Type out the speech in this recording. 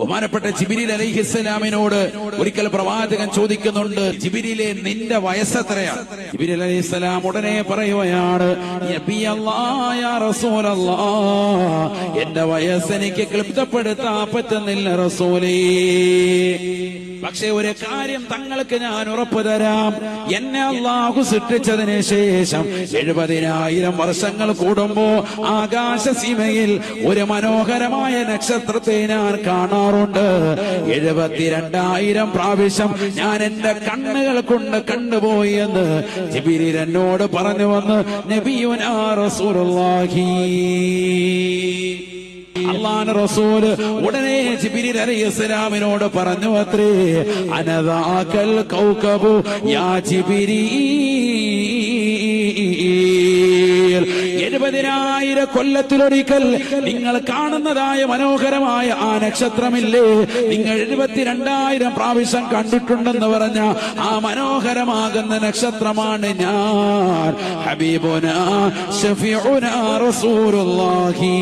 ബഹുമാനപ്പെട്ട ജിബ്രീൽ അലൈഹിസ്സലാമിനോട് ഒരിക്കൽ പ്രവാചകൻ ചോദിക്കുന്നുണ്ട്, ജിബ്രീലെ നിന്റെ വയസ്സെത്രയാണ്? ജിബ്രീൽ അലൈഹിസ്സലാം ഉടനെ പറയുകയാണ്, യാ റസൂലല്ലാഹ്, എന്റെ വയസ്സ് എനിക്ക് ക്ലിപ്തപ്പെടുത്താൻ പറ്റുന്നില്ല റസൂലേ. പക്ഷെ ഒരു കാര്യം തങ്ങൾക്ക് ഞാൻ ഉറപ്പു തരാം, എന്നെ അല്ലാഹു സൃഷ്ടിച്ചതിന് ശേഷം 70,000 വർഷങ്ങൾ കൂടുമ്പോ ആകാശസീമയിൽ ഒരു മനോഹരമായ നക്ഷത്രത്തെ ഞാൻ കാണാറുണ്ട്. 72,000 പ്രാവശ്യം ഞാൻ എന്റെ കണ്ണുകൾ കൊണ്ട് കണ്ടുപോയി എന്ന് ജിബ്രീൽ എന്നോട് പറഞ്ഞു വന്ന് നബിയുനാ റസൂലുള്ളാഹി. അല്ലാഹുവിന്റെ റസൂൽ ഉടനെ ജിബ്രീൽ അലൈഹിസ്സലാമിനോട് പറഞ്ഞു അത്രേ, അനദാകൽ കൗകബു യാ ജിബ്രീൽ, 70,000 കൊല്ലത്തിലൊരിക്കൽ നിങ്ങൾ കാണുന്നതായ മനോഹരമായ ആ നക്ഷത്രമില്ലേ, നിങ്ങൾ 72,000 പ്രാവശ്യം കണ്ടിട്ടുണ്ടെന്ന് പറഞ്ഞ ആ മനോഹരമാകുന്ന നക്ഷത്രമാണ് ഞാൻ, ഹബീബുനാ ശഫീഉനാ റസൂലുള്ളാഹി.